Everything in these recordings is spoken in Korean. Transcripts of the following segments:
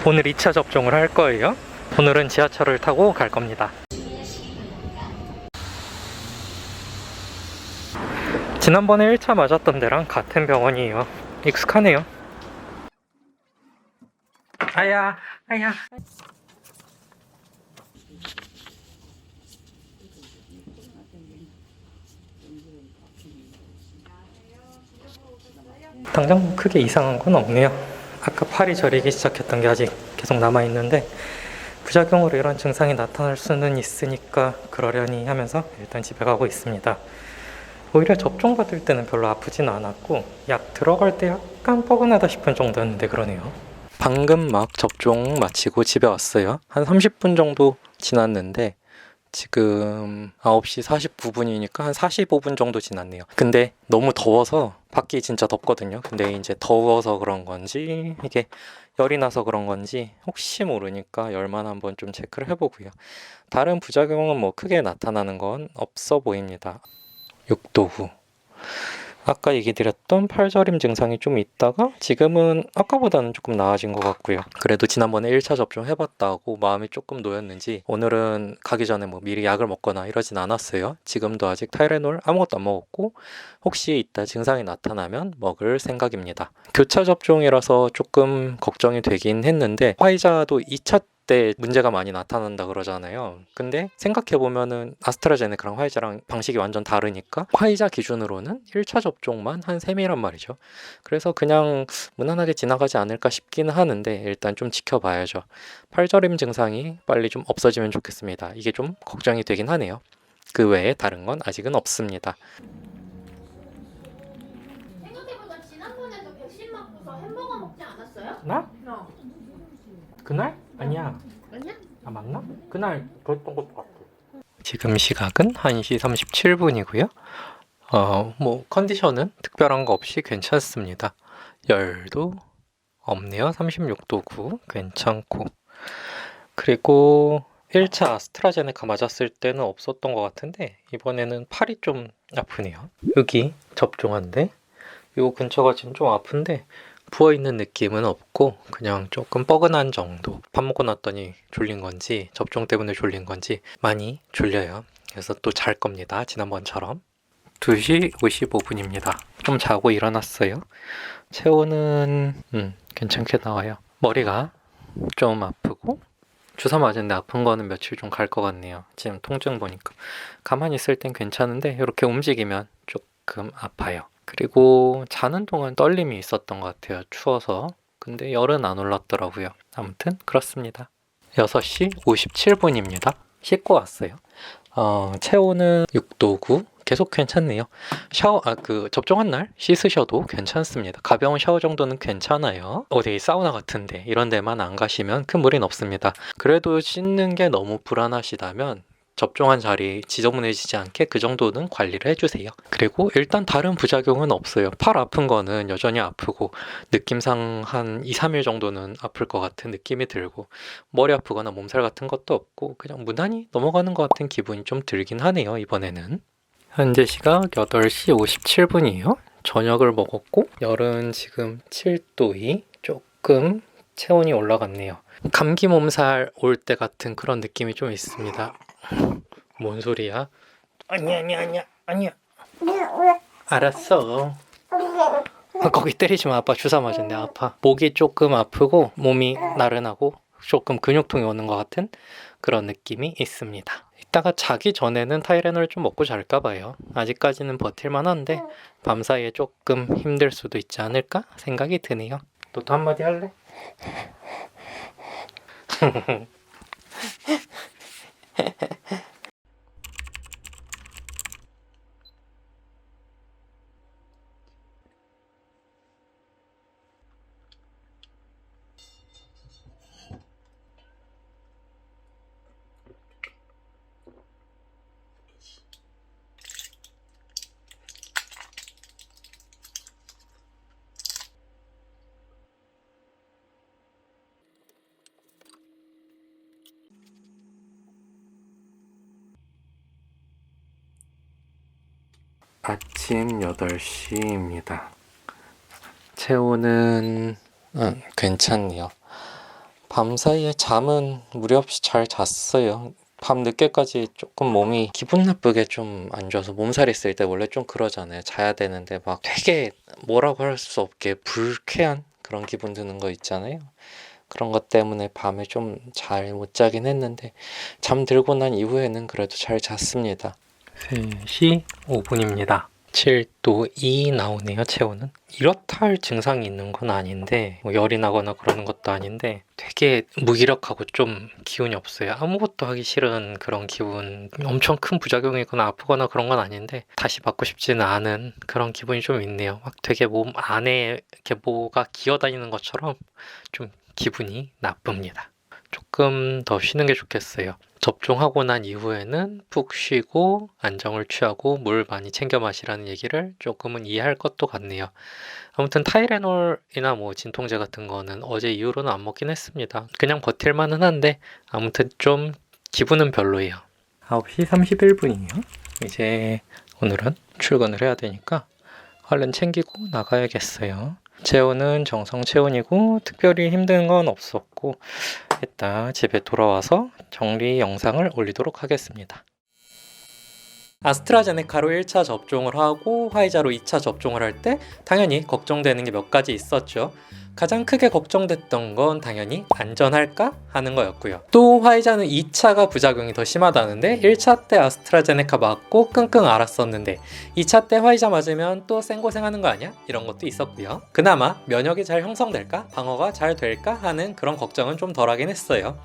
오늘 2차 접종을 할 거예요. 오늘은 지하철을 타고 갈 겁니다. 지난번에 1차 맞았던 데랑 같은 병원이에요. 익숙하네요. 아야, 아야. 당장 크게 이상한 건 없네요. 아까 팔이 저리기 시작했던 게 아직 계속 남아있는데 부작용으로 이런 증상이 나타날 수는 있으니까 그러려니 하면서 일단 집에 가고 있습니다. 오히려 접종받을 때는 별로 아프진 않았고 약 들어갈 때 약간 뻐근하다 싶은 정도였는데 그러네요. 방금 막 접종 마치고 집에 왔어요. 한 30분 정도 지났는데 지금 9시 49분이니까 한 45분 정도 지났네요. 근데 너무 더워서 밖이 진짜 덥거든요. 근데 이제 더워서 그런 건지 이게 열이 나서 그런 건지 혹시 모르니까 열만 한번 좀 체크를 해보고요. 다른 부작용은 뭐 크게 나타나는 건 없어 보입니다. 6도 후. 아까 얘기 드렸던 팔저림 증상이 좀 있다가 지금은 아까보다는 조금 나아진 것 같고요. 그래도 지난번에 1차 접종 해봤다고 마음이 조금 놓였는지 오늘은 가기 전에 뭐 미리 약을 먹거나 이러진 않았어요. 지금도 아직 타이레놀 아무것도 안 먹었고 혹시 이따 증상이 나타나면 먹을 생각입니다. 교차 접종이라서 조금 걱정이 되긴 했는데 화이자도 2차 때 문제가 많이 나타난다 그러잖아요. 근데 생각해보면은 아스트라제네카랑 화이자랑 방식이 완전 다르니까 화이자 기준으로는 1차 접종만 한 셈이란 말이죠. 그래서 그냥 무난하게 지나가지 않을까 싶기는 하는데 일단 좀 지켜봐야죠. 팔저림 증상이 빨리 좀 없어지면 좋겠습니다. 이게 좀 걱정이 되긴 하네요. 그 외에 다른 건 아직은 없습니다. 생각해보니까 지난번에도 백신 맞고서 햄버거 먹지 않았어요? 나? 그날? 아니야. 아니야? 아 맞나? 그날 그랬던 것도 같아. 지금 시각은 1시 37분이고요. 뭐 컨디션은 특별한 거 없이 괜찮습니다. 열도 없네요. 36도 9 괜찮고. 그리고 1차 아스트라제네카 맞았을 때는 없었던 것 같은데 이번에는 팔이 좀 아프네요. 여기 접종한데 요 근처가 지금 좀 아픈데 부어있는 느낌은 없고 그냥 조금 뻐근한 정도. 밥 먹고 났더니 졸린 건지 접종 때문에 졸린 건지 많이 졸려요. 그래서 또 잘 겁니다. 지난번처럼. 2시 55분입니다. 좀 자고 일어났어요. 체온은 괜찮게 나와요. 머리가 좀 아프고 주사 맞은데 아픈 거는 며칠 좀 갈 것 같네요. 지금 통증 보니까. 가만히 있을 땐 괜찮은데 이렇게 움직이면 조금 아파요. 그리고 자는 동안 떨림이 있었던 것 같아요. 추워서. 근데 열은 안 올랐더라고요. 아무튼 그렇습니다. 6시 57분입니다. 씻고 왔어요. 체온은 6도 9. 계속 괜찮네요. 접종한 날 씻으셔도 괜찮습니다. 가벼운 샤워 정도는 괜찮아요. 어디 사우나 같은데 이런 데만 안 가시면 큰 무리는 없습니다. 그래도 씻는 게 너무 불안하시다면 접종한 자리 지저분해지지 않게 그 정도는 관리를 해주세요. 그리고 일단 다른 부작용은 없어요. 팔 아픈 거는 여전히 아프고 느낌상 한 2, 3일 정도는 아플 것 같은 느낌이 들고 머리 아프거나 몸살 같은 것도 없고 그냥 무난히 넘어가는 것 같은 기분이 좀 들긴 하네요. 이번에는. 현재 시각 8시 57분이에요. 저녁을 먹었고 열은 지금 7도이 조금 체온이 올라갔네요. 감기 몸살 올 때 같은 그런 느낌이 좀 있습니다. 뭔 소리야? 아니야. 알았어. 거기 때리지 마. 아빠 주사 맞았네. 아파. 목이 조금 아프고 몸이 나른하고 조금 근육통이 오는 것 같은 그런 느낌이 있습니다. 이따가 자기 전에는 타이레놀 좀 먹고 잘까 봐요. 아직까지는 버틸만 한데 밤사이에 조금 힘들 수도 있지 않을까 생각이 드네요. 너도 한마디 할래? 아침 8시입니다. 체온은 괜찮네요. 밤사이에 잠은 무리 없이 잘 잤어요. 밤 늦게까지 조금 몸이 기분 나쁘게 좀 안 좋아서 몸살이 있을 때 원래 좀 그러잖아요. 자야 되는데 막 되게 뭐라고 할 수 없게 불쾌한 그런 기분 드는 거 있잖아요. 그런 것 때문에 밤에 좀 잘 못 자긴 했는데 잠들고 난 이후에는 그래도 잘 잤습니다. 3시 5분입니다. 7도 2 나오네요, 체온은. 이렇다 할 증상이 있는 건 아닌데 뭐 열이 나거나 그러는 것도 아닌데 되게 무기력하고 좀 기운이 없어요. 아무것도 하기 싫은 그런 기분. 엄청 큰 부작용이거나 아프거나 그런 건 아닌데 다시 받고 싶지는 않은 그런 기분이 좀 있네요. 막 되게 몸 안에 이렇게 뭐가 기어다니는 것처럼 좀 기분이 나쁩니다. 조금 더 쉬는 게 좋겠어요. 접종하고 난 이후에는 푹 쉬고 안정을 취하고 물 많이 챙겨 마시라는 얘기를 조금은 이해할 것도 같네요. 아무튼 타이레놀이나 뭐 진통제 같은 거는 어제 이후로는 안 먹긴 했습니다. 그냥 버틸만은 한데 아무튼 좀 기분은 별로예요. 9시 31분이에요. 이제 오늘은 출근을 해야 되니까 얼른 챙기고 나가야겠어요. 체온은 정상 체온이고 특별히 힘든 건 없었고 이따 집에 돌아와서 정리 영상을 올리도록 하겠습니다. 아스트라제네카로 1차 접종을 하고 화이자로 2차 접종을 할 때 당연히 걱정되는 게 몇 가지 있었죠. 가장 크게 걱정됐던 건 당연히 안전할까 하는 거였고요. 또 화이자는 2차가 부작용이 더 심하다는데 1차 때 아스트라제네카 맞고 끙끙 앓았었는데 2차 때 화이자 맞으면 또 생고생하는 거 아니야? 이런 것도 있었고요. 그나마 면역이 잘 형성될까? 방어가 잘 될까? 하는 그런 걱정은 좀 덜하긴 했어요.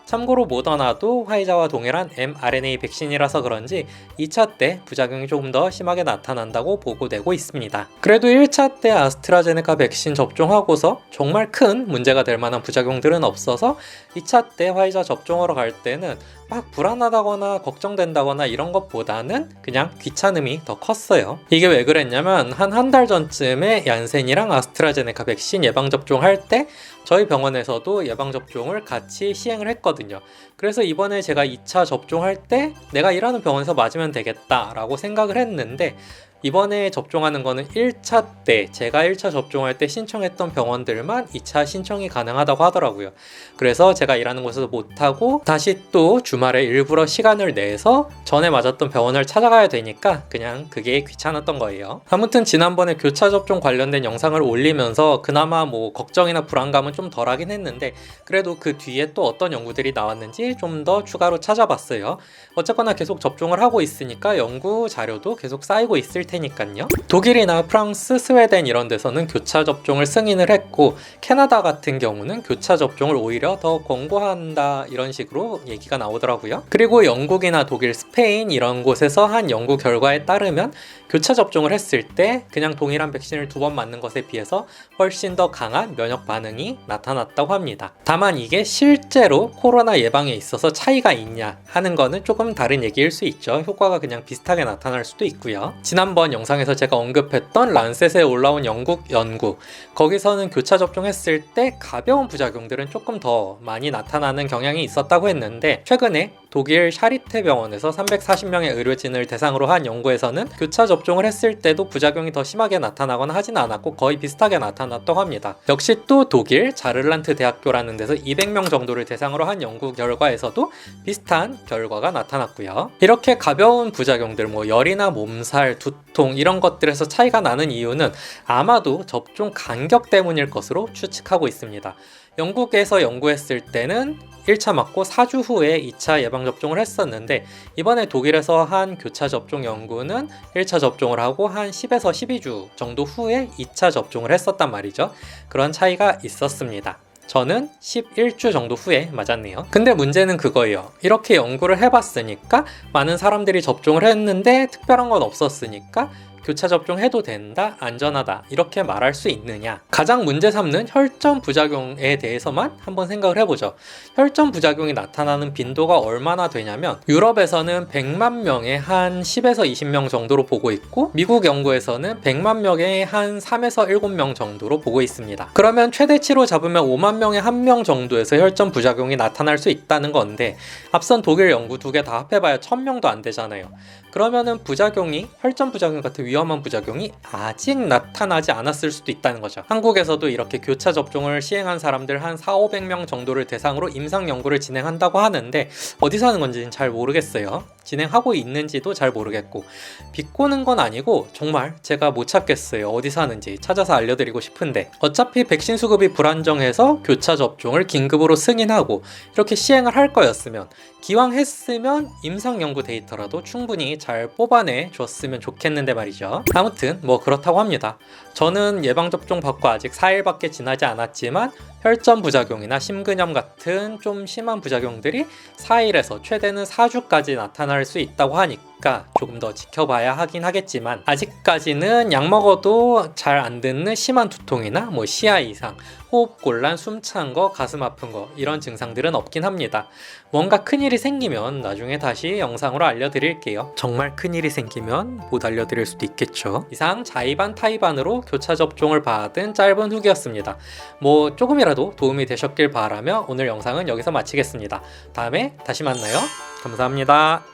참고로 모더나도 화이자와 동일한 mRNA 백신이라서 그런지 2차 때 부작용이 조금 더 심하게 나타난다고 보고되고 있습니다. 그래도 1차 때 아스트라제네카 백신 접종하고서 정말 큰 문제가 될 만한 부작용들은 없어서 2차 때 화이자 접종하러 갈 때는 막 불안하다거나 걱정된다거나 이런 것보다는 그냥 귀찮음이 더 컸어요. 이게 왜 그랬냐면 한 달 전쯤에 얀센이랑 아스트라제네카 백신 예방접종할 때 저희 병원에서도 예방접종을 같이 시행을 했거든요. 그래서 이번에 제가 2차 접종할 때 내가 일하는 병원에서 맞으면 되겠다라고 생각을 했는데 이번에 접종하는 거는 1차 때 제가 1차 접종할 때 신청했던 병원들만 2차 신청이 가능하다고 하더라고요. 그래서 제가 일하는 곳에서 못하고 다시 또 주말에 일부러 시간을 내서 전에 맞았던 병원을 찾아가야 되니까 그냥 그게 귀찮았던 거예요. 아무튼 지난번에 교차 접종 관련된 영상을 올리면서 그나마 뭐 걱정이나 불안감은 좀 덜하긴 했는데 그래도 그 뒤에 또 어떤 연구들이 나왔는지 좀 더 추가로 찾아봤어요. 어쨌거나 계속 접종을 하고 있으니까 연구 자료도 계속 쌓이고 있을 테니까요. 독일이나 프랑스, 스웨덴 이런 데서는 교차 접종을 승인을 했고 캐나다 같은 경우는 교차 접종을 오히려 더 권고한다 이런 식으로 얘기가 나오더라고요. 그리고 영국이나 독일, 스페인 이런 곳에서 한 연구 결과에 따르면 교차 접종을 했을 때 그냥 동일한 백신을 2번 맞는 것에 비해서 훨씬 더 강한 면역 반응이 나타났다고 합니다. 다만 이게 실제로 코로나 예방에 있어서 차이가 있냐 하는 거는 조금 다른 얘기일 수 있죠. 효과가 그냥 비슷하게 나타날 수도 있고요. 지난번 영상에서 제가 언급했던 란셋에 올라온 영국 연구, 거기서는 교차 접종했을 때 가벼운 부작용들은 조금 더 많이 나타나는 경향이 있었다고 했는데 최근에 독일 샤리테 병원에서 340명의 의료진을 대상으로 한 연구에서는 교차 접종을 했을 때도 부작용이 더 심하게 나타나거나 하진 않았고 거의 비슷하게 나타났다고 합니다. 역시 또 독일 자를란트 대학교라는 데서 200명 정도를 대상으로 한 연구 결과에서도 비슷한 결과가 나타났고요. 이렇게 가벼운 부작용들, 뭐 열이나 몸살, 두통 이런 것들에서 차이가 나는 이유는 아마도 접종 간격 때문일 것으로 추측하고 있습니다. 영국에서 연구했을 때는 1차 맞고 4주 후에 2차 예방접종을 했었는데 이번에 독일에서 한 교차 접종 연구는 1차 접종을 하고 한 10에서 12주 정도 후에 2차 접종을 했었단 말이죠. 그런 차이가 있었습니다. 저는 11주 정도 후에 맞았네요. 근데 문제는 그거예요. 이렇게 연구를 해봤으니까 많은 사람들이 접종을 했는데 특별한 건 없었으니까 교차 접종해도 된다, 안전하다 이렇게 말할 수 있느냐. 가장 문제 삼는 혈전 부작용에 대해서만 한번 생각을 해보죠. 혈전 부작용이 나타나는 빈도가 얼마나 되냐면 유럽에서는 100만 명에 한 10에서 20명 정도로 보고 있고 미국 연구에서는 100만 명에 한 3에서 7명 정도로 보고 있습니다. 그러면 최대치로 잡으면 5만 명에 1명 정도에서 혈전 부작용이 나타날 수 있다는 건데 앞선 독일 연구 2개 다 합해봐야 1000명도 안 되잖아요. 그러면은 부작용이 혈전 부작용 같은 위험한 부작용이 아직 나타나지 않았을 수도 있다는 거죠. 한국에서도 이렇게 교차 접종을 시행한 사람들 한 4,500명 정도를 대상으로 임상 연구를 진행한다고 하는데 어디서 하는 건지는 잘 모르겠어요. 진행하고 있는지도 잘 모르겠고 비꼬는 건 아니고 정말 제가 못 찾겠어요. 어디서 하는지 찾아서 알려드리고 싶은데 어차피 백신 수급이 불안정해서 교차 접종을 긴급으로 승인하고 이렇게 시행을 할 거였으면 기왕 했으면 임상 연구 데이터라도 충분히 잘 뽑아내 줬으면 좋겠는데 말이죠. 아무튼 뭐 그렇다고 합니다. 저는 예방접종 받고 아직 4일밖에 지나지 않았지만 혈전 부작용이나 심근염 같은 좀 심한 부작용들이 4일에서 최대는 4주까지 나타날 수 있다고 하니까 조금 더 지켜봐야 하긴 하겠지만 아직까지는 약 먹어도 잘 안 듣는 심한 두통이나 뭐 시야 이상, 호흡곤란, 숨찬 거, 가슴 아픈 거 이런 증상들은 없긴 합니다. 뭔가 큰일이 생기면 나중에 다시 영상으로 알려드릴게요. 정말 큰일이 생기면 못 알려드릴 수도 있겠죠. 이상 자의반 타의반으로 교차 접종을 받은 짧은 후기였습니다. 뭐 조금이라도 도움이 되셨길 바라며 오늘 영상은 여기서 마치겠습니다. 다음에 다시 만나요. 감사합니다.